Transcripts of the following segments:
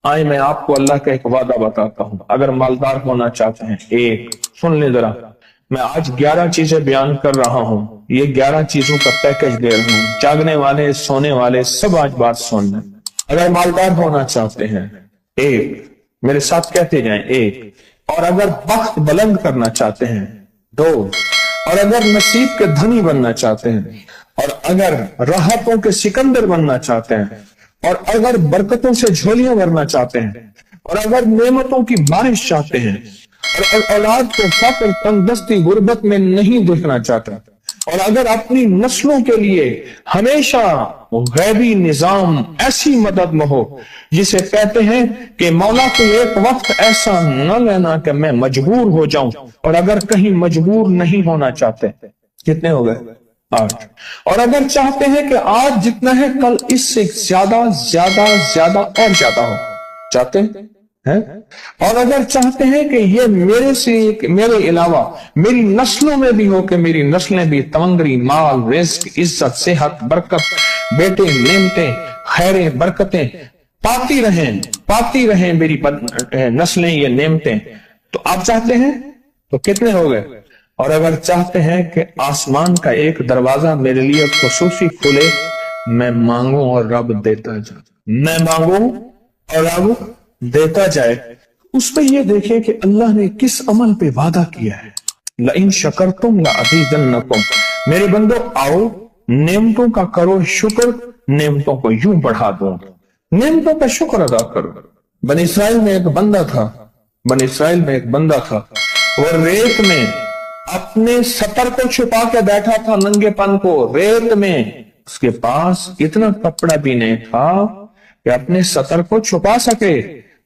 آئے میں آپ کو اللہ کا ایک وعدہ بتاتا ہوں، اگر مالدار ہونا چاہتے ہیں، ایک سن لیں ذرا، میں آج 11 چیزیں بیان کر رہا ہوں، یہ 11 چیزوں کا پیکج دے رہا ہوں، جاگنے والے سونے والے سب آج بات سن لیں۔ اگر مالدار ہونا چاہتے ہیں، ایک، میرے ساتھ کہتے جائیں، ایک، اور اگر بخت بلند کرنا چاہتے ہیں، دو، اور اگر نصیب کے دھنی بننا چاہتے ہیں، اور اگر راحتوں کے سکندر بننا چاہتے ہیں، اور اگر برکتوں سے جھولیاں بھرنا چاہتے ہیں، اور اگر نعمتوں کی بارش چاہتے ہیں، اور اولاد کو فقر، تنگ دستی، غربت میں نہیں دیکھنا چاہتا، اور اگر اپنی نسلوں کے لیے ہمیشہ غیبی نظام ایسی مدد میں ہو جسے کہتے ہیں کہ مولا کو ایک وقت ایسا نہ لینا کہ میں مجبور ہو جاؤں، اور اگر کہیں مجبور نہیں ہونا چاہتے، کتنے ہو گئے؟ 8۔ اور اگر چاہتے ہیں کہ آج جتنا ہے کل اس سے زیادہ زیادہ زیادہ اور زیادہ ہو، چاہتے ہیں؟ اور اگر چاہتے ہیں کہ یہ میرے علاوہ میری نسلوں میں بھی ہو، کہ میری نسلیں بھی تمنگری، مال، رزق، عزت، صحت، برکت، بیٹے، نعمتیں، خیریں، برکتیں پاتی رہیں میری نسلیں یہ نعمتیں، تو آپ چاہتے ہیں تو کتنے ہو گئے؟ اور اگر چاہتے ہیں کہ آسمان کا ایک دروازہ میرے لیے خصوصی کھلے، میں مانگوں اور رب دیتا جائے، میں مانگوں اور رب دیتا جائے۔ اس پہ یہ دیکھیں کہ اللہ نے کس عمل پہ وعدہ کیا ہے، لَإِن شَكَرْتُمْ لَأَزِيدَنَّكُمْ، میرے بندو آؤ نعمتوں کا کرو شکر، نعمتوں کو یوں بڑھا دوں، نعمتوں کا شکر ادا کرو۔ بنی اسرائیل میں ایک بندہ تھا، وہ ریت میں اپنے سطر کو چھپا کے بیٹھا تھا، ننگے پن کو ریت میں، اس کے پاس اتنا کپڑا بھی نہیں تھا کہ اپنے سطر کو چھپا سکے۔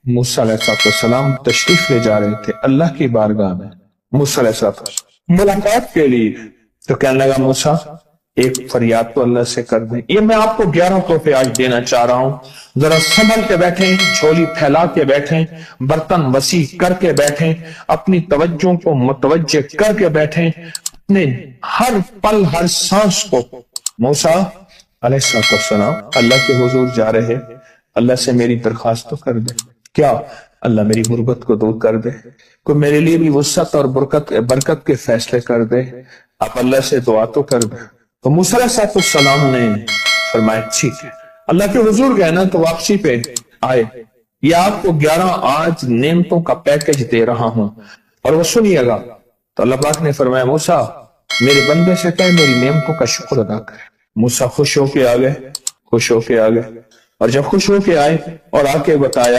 موسیٰ علیہ السلام تشریف لے جا رہے تھے اللہ کی بارگاہ میں، موسیٰ علیہ السلام ملاقات کے لیے، تو کہنے لگا موسیٰ ایک فریاد تو اللہ سے کر دیں۔ یہ میں آپ کو 11 تحفے آج دینا چاہ رہا ہوں، ذرا سنبھل کے بیٹھیں، جھولی پھیلا کے بیٹھیں، برتن وسیع کر کے بیٹھیں، اپنی توجہ کو متوجہ کر کے بیٹھیں، اپنے ہر پل ہر سانس کو۔ موسیٰ علیہ السلام اللہ کے حضور جا رہے، اللہ سے میری درخواست تو کر دے، کیا اللہ میری غربت کو دور کر دے، کوئی میرے لیے بھی وسعت اور برکت کے فیصلے کر دے، آپ اللہ سے دعا تو کر دے۔ تو موسیٰ علیہ السلام نے فرمایا ٹھیک ہے، اللہ کے حضور گئے نا تو واپسی پہ آئے، یہ آپ کو 11 آج نعمتوں کا پیکج دے رہا ہوں اور وہ سنیے گا۔ تو اللہ پاک نے فرمایا موسیٰ میرے بندے سے کہے میری نعمتوں کا شکر ادا کرے۔ موسیٰ خوش ہو کے آ گئے، اور جب خوش ہو کے آئے اور آ کے بتایا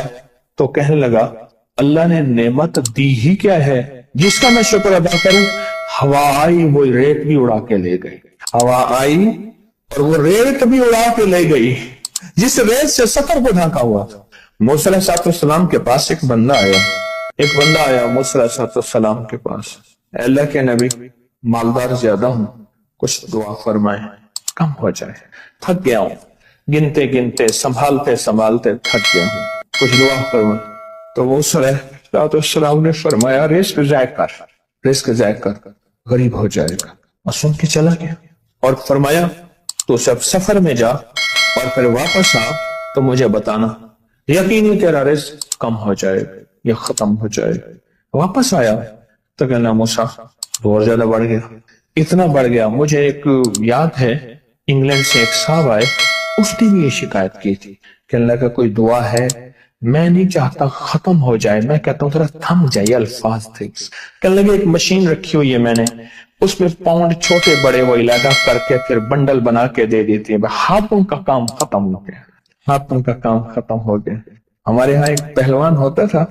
تو کہنے لگا اللہ نے نعمت دی ہی کیا ہے جس کا میں شکر ادا کروں؟ ہوا آئی وہ ریت بھی اڑا کے لے گئی، ہوا آئی اور وہ ریت بھی اڑا کے لے گئی جس ریت سے سطر کو ڈھانکا ہوا تھا۔ موسیٰ علیہ السلام کے پاس ایک بندہ آیا موسیٰ علیہ السلام کے پاس، اے اللہ کے نبی مالدار زیادہ ہوں، کچھ دعا فرمائیں، کم ہو جائے، تھک گیا ہوں، گنتے سنبھالتے تھک گیا ہوں، کچھ دعا فرمائیں۔ تو موسیٰ علیہ السلام نے فرمایا رزق ضائع کر، غریب ہو جائے گا، اور سن کے چلا گیا اور فرمایا تو سب سفر میں جا اور پھر واپس آ تو مجھے بتانا، یقینی تیرا رزق کم ہو جائے گا یا ختم ہو جائے گا۔ واپس آیا تو کہنا موسیٰ بہت زیادہ بڑھ گیا، اتنا بڑھ گیا، مجھے ایک یاد ہے انگلینڈ سے ایک صاحب آئے، اس نے بھی یہ شکایت کی تھی کہ اللہ کا کوئی دعا ہے، میں نہیں چاہتا ختم ہو جائے، میں کہتا ہوں ذرا تھم جائے الفاظ تھے۔ کہنے لگے ایک مشین رکھی ہوئی ہے میں نے، اس میں پاؤنڈ چھوٹے بڑے وہ علیحدہ کر کے پھر بنڈل بنا کے دے دیتی ہے، ہاتھوں کا کام ختم ہو گیا۔ ہمارے ہاں ایک پہلوان ہوتا تھا،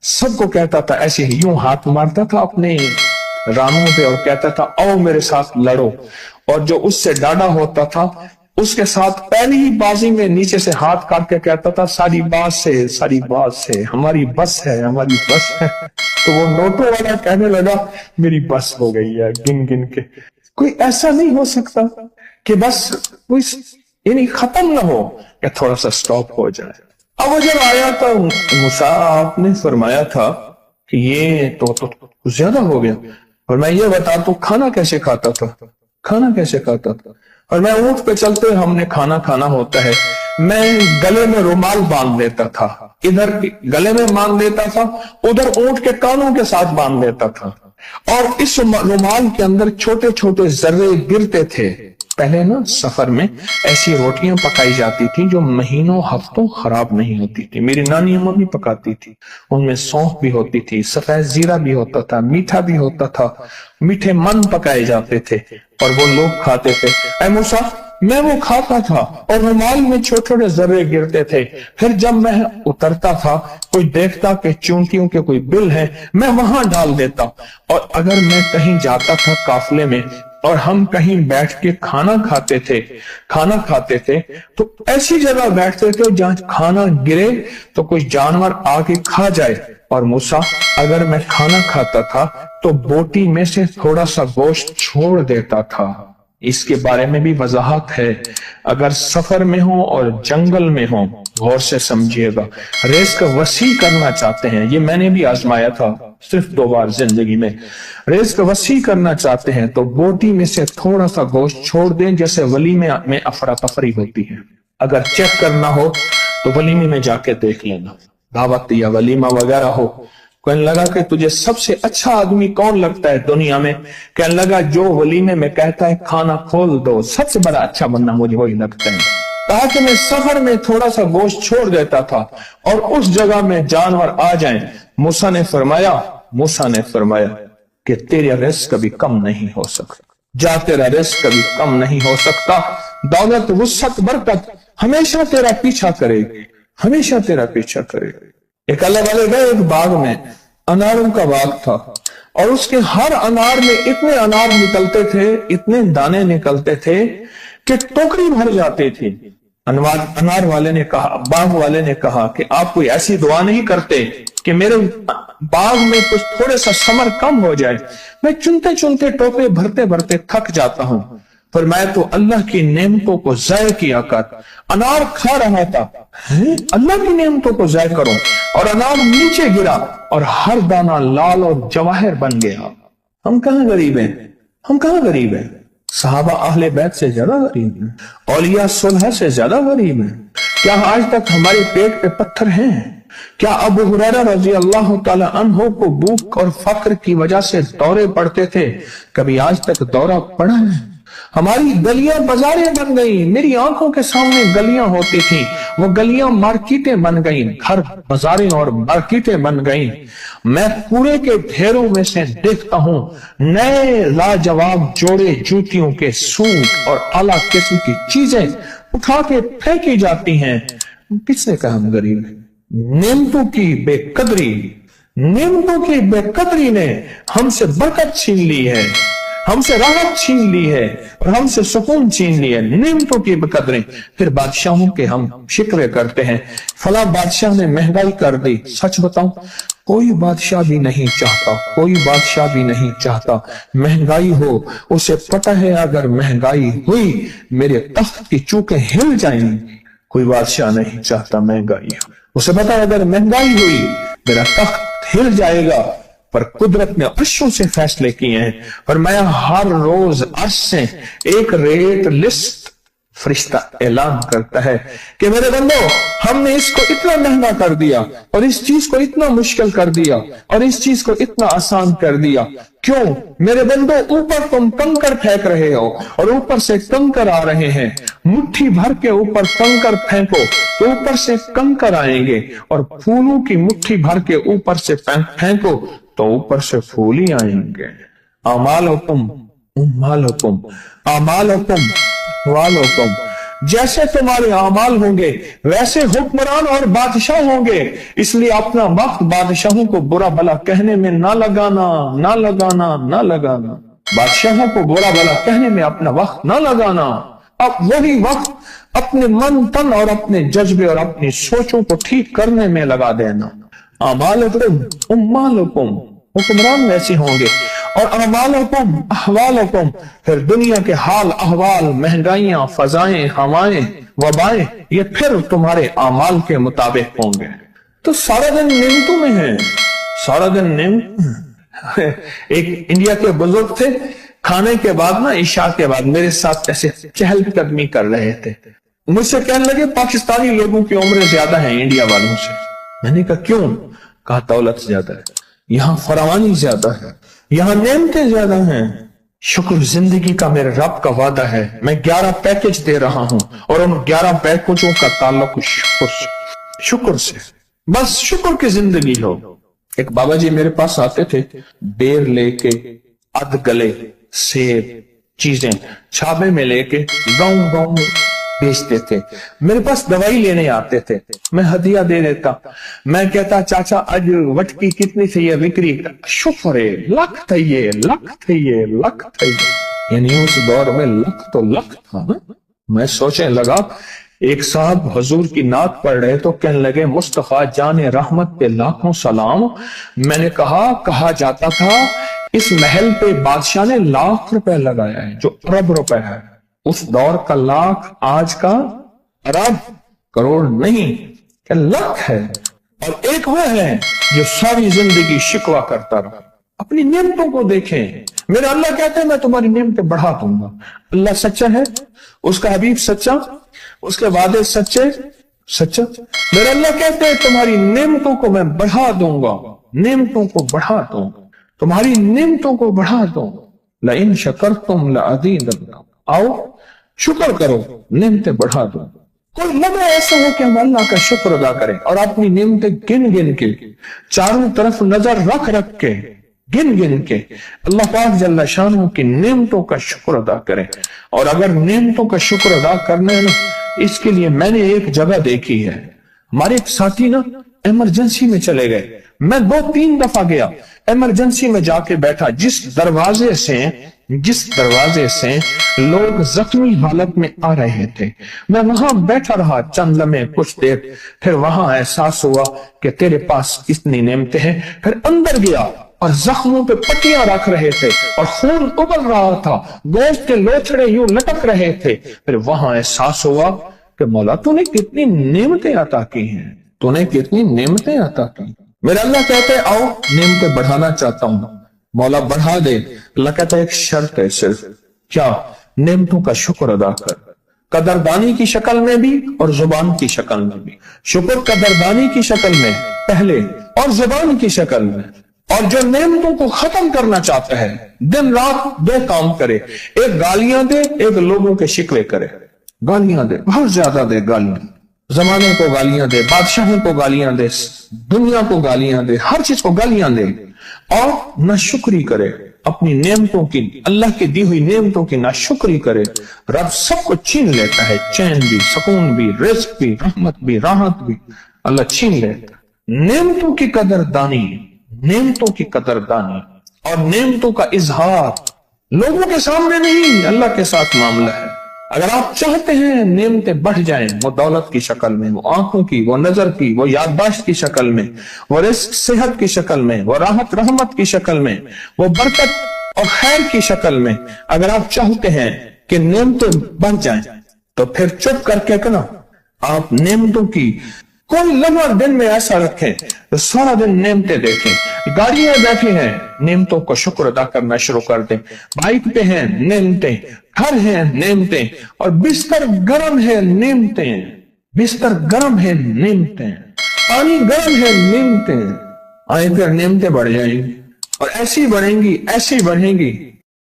سب کو کہتا تھا ایسے ہی یوں ہاتھ مارتا تھا اپنے رانوں پہ اور کہتا تھا آؤ میرے ساتھ لڑو، اور جو اس سے ڈاڈا ہوتا تھا اس کے ساتھ پہلی ہی بازی میں نیچے سے ہاتھ کاٹ کے کہتا تھا ساری بات سے ہماری بس ہے۔ تو وہ نوٹوں والا کہنے لگا میری بس ہو گئی ہے، گن کے کوئی ایسا نہیں ہو سکتا کہ بس کوئی یعنی ختم نہ ہو یا تھوڑا سا سٹاپ ہو جائے۔ اب وہ جب آیا تو موسیٰ آپ نے فرمایا تھا کہ یہ تو زیادہ ہو گیا، اور میں یہ بتا تو کھانا کیسے کھاتا تھا؟ اور میں اونٹ پہ چلتے ہوئے ہم نے کھانا کھانا ہوتا ہے، میں گلے میں رومال باندھ لیتا تھا، ادھر گلے میں باندھ لیتا تھا، ادھر اونٹ کے کانوں کے ساتھ باندھ لیتا تھا، اور اس رومال کے اندر چھوٹے چھوٹے ذرے گرتے تھے۔ پہلے نا سفر میں ایسی روٹیاں پکائی جاتی تھی جو مہینوں ہفتوں خراب نہیں ہوتی تھی، میری نانی اماں بھی پکاتی تھی، ان میں سونف بھی ہوتی تھی، سفید زیرہ بھی ہوتا تھا، میٹھا بھی ہوتا تھا، میٹھے من پکائے جاتے تھے اور وہ لوگ کھاتے تھے۔ اے موسیٰ، میں وہ کھاتا تھا اور رومال میں چھوٹے چھوٹے ذرے گرتے تھے، پھر جب میں اترتا تھا کوئی دیکھتا کہ چونٹیوں کے کوئی بل ہے، میں وہاں ڈال دیتا، اور اگر میں کہیں جاتا تھا قافلے میں اور ہم کہیں بیٹھ کے کھانا کھاتے تھے تو ایسی جگہ بیٹھتے تھے جہاں کھانا گرے تو کوئی جانور آ کے کھا جائے، اور موسیٰ اگر میں کھانا کھاتا تھا تو بوٹی میں سے تھوڑا سا گوشت چھوڑ دیتا تھا۔ اس کے بارے میں بھی وضاحت ہے، اگر سفر میں ہوں اور جنگل میں ہوں، غور سے سمجھیے گا، رزق وسیع کرنا چاہتے ہیں، یہ میں نے بھی آزمایا تھا صرف 2 بار زندگی میں، رزق وسیع کرنا چاہتے ہیں تو بوٹی میں سے تھوڑا سا گوشت چھوڑ دیں، جیسے ولیمے میں افراتفری ہوتی ہے۔ اگر چیک کرنا ہو تو ولیمے میں جا کے دیکھ لینا، دعوت یا ولیمہ وغیرہ ہو، کہنے لگا کہ تجھے سب سے اچھا آدمی کون لگتا ہے دنیا میں؟ کہنے لگا جو ولیمے میں کہتا ہے کھانا کھول دو، سب سے بڑا اچھا بندہ مجھے وہی لگتا ہے۔ تاکہ میں سفر میں تھوڑا سا گوشت چھوڑ دیتا تھا اور اس جگہ میں جانور آ جائیں۔ موسیٰ نے فرمایا کہ تیرا رزق کبھی کم نہیں ہو سکتا، جا تیرا رزق کبھی کم نہیں ہو سکتا، دولت وسعت برکت ہمیشہ تیرا پیچھا کرے گی، ہمیشہ تیرا پیچھا کرے گی۔ ایک اللہ والے گئے ایک باغ میں، اناروں کا باغ تھا، اور اس کے ہر انار میں اتنے انار نکلتے تھے، اتنے دانے نکلتے تھے کہ ٹوکری بھر جاتی تھی۔ انار والے نے کہا، باغ والے نے کہا کہ آپ کوئی ایسی دعا نہیں کرتے کہ میرے باغ میں کچھ تھوڑے سا ثمر کم ہو جائے، میں چنتے چنتے ٹوکرے بھرتے بھرتے تھک جاتا ہوں، پر میں تو اللہ کی نعمتوں کو ضائع کیا کر انار کھا رہا تھا، اللہ کی نعمتوں کو ضائع کروں، اور انار نیچے گرا اور ہر دانہ لال اور جواہر بن گیا۔ ہم کہاں غریب ہیں؟ صحابہ اہل بیت سے زیادہ غریب ہیں، اولیاء صلح سے زیادہ غریب ہیں۔ کیا آج تک ہمارے پیٹ پہ پتھر ہیں؟ کیا ابو ہریرہ رضی اللہ تعالی عنہ کو بھوک اور فقر کی وجہ سے دورے پڑتے تھے؟ کبھی آج تک دورہ پڑا ہے؟ ہماری گلیاں بازاریں بن گئی، میری آنکھوں کے سامنے گلیاں ہوتی تھیں، وہ گلیاں مارکیٹیں بن گئیں، گھر بازاریں اور مارکیٹیں بن گئیں۔ میں کوڑے کے ڈھیروں میں سے دیکھتا ہوں نئے لاجواب جوڑے جوتیوں کے سوٹ اور اعلیٰ قسم کی چیزیں اٹھا کے پھینکی جاتی ہیں۔ کس نے کہا ہم غریب ہیں؟ نعمتوں کی بے قدری نے ہم سے برکت چھین لی ہے، ہم سے راحت چھین لی ہے اور ہم سے سکون چھین لی ہے، نعمتوں کی بے قدری۔ پھر بادشاہوں کے ہم شکوے کرتے ہیں، فلاں بادشاہ نے مہنگائی کر دی۔ سچ بتاؤں، کوئی بادشاہ بھی نہیں چاہتا مہنگائی ہو، اسے پتہ ہے اگر مہنگائی ہوئی میرے تخت کی چوکیں ہل جائیں گی۔ کوئی بادشاہ نہیں چاہتا مہنگائی ہو، اسے پتہ ہے اگر مہنگائی ہوئی میرا تخت ہل جائے گا، پر قدرت نے عرشوں سے فیصلے کیے ہیں، اور میں ہر روز عرش سے ایک ریٹ لسٹ فرشتہ اعلان کرتا ہے کہ میرے بندو، ہم نے اس کو اتنا مہنگا کر دیا اور اس چیز کو اتنا مشکل کر دیا اور اس چیز کو اتنا آسان کر دیا، کیوں میرے بندو؟ اوپر تم کنکر پھینک رہے ہو اور اوپر سے کنکر آ رہے ہیں، مٹھی بھر کے اوپر کنکر پھینکو تو اوپر سے کنکر آئیں گے، اور پھولوں کی مٹھی بھر کے اوپر سے پھینکو تو اوپر سے پھول ہی آئیں گے۔ اعمالکم جیسے تمہارے اعمال ہوں گے ویسے حکمران اور بادشاہ ہوں گے، اس لیے اپنا وقت بادشاہوں کو برا بھلا کہنے میں نہ لگانا، بادشاہوں کو برا بھلا کہنے میں اپنا وقت نہ لگانا، اب وہی وقت اپنے من تن اور اپنے جذبے اور اپنی سوچوں کو ٹھیک کرنے میں لگا دینا۔ امالکم حکمران ویسے ہوں گے، اور اعمالکم احوالکم پھر دنیا کے حال احوال، مہنگائیاں، فضائیں، ہوائیں، وبائیں، یہ پھر تمہارے اعمال کے مطابق ہوں گے۔ تو سارا دن نعمتوں میں ہیں، سارا دن نعمت۔ ایک انڈیا کے بزرگ تھے، کھانے کے بعد نا عشاء کے بعد میرے ساتھ ایسے چہل قدمی کر رہے تھے. مجھ سے کہنے لگے پاکستانی لوگوں کی عمریں زیادہ ہیں انڈیا والوں سے. میں نے کہا کیوں؟ کہا دولت زیادہ ہے, یہاں فراوانی زیادہ ہے, یہاں نعمتیں زیادہ ہیں. شکر زندگی کا میرے رب کا وعدہ ہے, میں 11 پیکج دے رہا ہوں اور ان 11 پیکجوں کا تعلق شکر سے. بس شکر کی زندگی ہو. ایک بابا جی میرے پاس آتے تھے, بیر لے کے, ادھ گلے سیب چیزیں چھابے میں لے کے گاؤں گاؤں بیچتے تھے. میرے پاس دوائی لینے آتے تھے, میں ہدیہ دے دیتا. میں کہتا چاچا آج وٹکی کتنی تھی یہ وکری؟ شکر ہے, لکھ تھے, لکھ تھے, لکھ تھے. یعنی اس دور میں لکھ تو لکھ تھا. میں سوچنے لگا, ایک صاحب حضور کی نعت پڑھ رہے تو کہنے لگے مصطفیٰ جان رحمت پہ لاکھوں سلام. میں نے کہا جاتا تھا اس محل پہ بادشاہ نے لاکھ روپے لگایا ہے, جو ارب روپے ہے. اس دور کا لاکھ آج کا ارب کروڑ نہیں کہ لاکھ ہے. اور ایک وہ ہے جو ساری زندگی شکوہ کرتا رہا. اپنی نعمتوں کو دیکھیں. میرا اللہ کہتے ہیں میں تمہاری نعمتیں بڑھا دوں گا. اللہ سچا ہے, اس کا حبیب سچا, اس کے وعدے سچا. میرا اللہ کہتے ہیں تمہاری نعمتوں کو میں بڑھا دوں گا, نعمتوں کو بڑھا دوں گا, تمہاری نعمتوں کو بڑھا دوں گا. لئن شکرتم لأزیدنکم, آؤ شکر کرو, نعمتیں بڑھا دوں. کوئی لمحہ ایسا ہو کہ ہم اللہ کا شکر ادا کریں اور اپنی نعمتیں گن گن کے, چاروں طرف نظر رکھ کے, گن گن کے اللہ پاک جل شانہ کی نعمتوں کا شکر ادا کریں. اور اگر نعمتوں کا شکر ادا کرنا ہے نا, اس کے لیے میں نے ایک جگہ دیکھی ہے. ہمارے ایک ساتھی نا ایمرجنسی میں چلے گئے. میں 2-3 دفعہ گیا, ایمرجنسی میں جا کے بیٹھا. جس دروازے سے لوگ زخمی حالت میں آ رہے تھے, میں وہاں بیٹھا رہا چند لمحے, کچھ دیر. پھر وہاں احساس ہوا کہ تیرے پاس اتنی نعمتیں ہیں. پھر اندر گیا اور زخموں پہ پٹیاں رکھ رہے تھے اور خون ابل رہا تھا, گوشت کے لوچڑے یوں لٹک رہے تھے. پھر وہاں احساس ہوا کہ مولا تو نے کتنی نعمتیں عطا کی ہیں, تو نے کتنی نعمتیں عطا کی. میرا اللہ کہتے ہیں آؤ نعمتیں بڑھانا چاہتا ہوں. مولا بڑھا دے. اللہ کہتا ہے ایک شرط ہے صرف, کیا؟ نعمتوں کا شکر ادا کر, قدردانی کی شکل میں بھی اور زبان کی شکل میں بھی. شکر قدردانی کی شکل میں پہلے اور زبان کی شکل میں. اور جو نعمتوں کو ختم کرنا چاہتا ہے دن رات 2 کام کرے, ایک گالیاں دے, ایک لوگوں کے شکوے کرے. گالیاں دے, بہت زیادہ دے گالیاں, زمانے کو گالیاں دے, بادشاہوں کو گالیاں دے, دنیا کو گالیاں دے, ہر چیز کو گالیاں دے. اور ناشکری کرے اپنی نعمتوں کی, اللہ کی دی ہوئی نعمتوں کی ناشکری کرے. رب سب کو چھین لیتا ہے, چین بھی, سکون بھی, رزق بھی, رحمت بھی, راحت بھی اللہ چھین لیتا ہے. نعمتوں کی قدردانی, نعمتوں کی قدردانی اور نعمتوں کا اظہار لوگوں کے سامنے نہیں, اللہ کے ساتھ معاملہ ہے. اگر آپ چاہتے ہیں نعمتیں بڑھ جائیں, وہ دولت کی شکل میں, وہ آنکھوں کی, وہ نظر کی, وہ یادداشت کی شکل میں, وہ رزق صحت کی شکل میں, وہ راحت رحمت کی شکل میں, وہ برکت اور خیر کی شکل میں, اگر آپ چاہتے ہیں کہ نعمتیں بڑھ جائیں تو پھر چپ کر کے نا آپ نعمتوں کی کوئی لمحہ دن میں ایسا رکھیں تو سارا دن نعمتیں دیکھیں. گاڑی میں بیٹھے ہیں, نعمتوں کو شکر ادا کرنا شروع کر دیں. بائک پہ ہیں, نعمتیں. گھر ہیں, نعمتیں. اور بستر گرم ہے, نعمتیں. بستر گرم ہے, نعمتیں. پانی گرم ہے, نعمتیں. آئیں پھر نعمتیں بڑھ جائیں گی اور ایسی بڑھیں گی, ایسی بڑھیں گی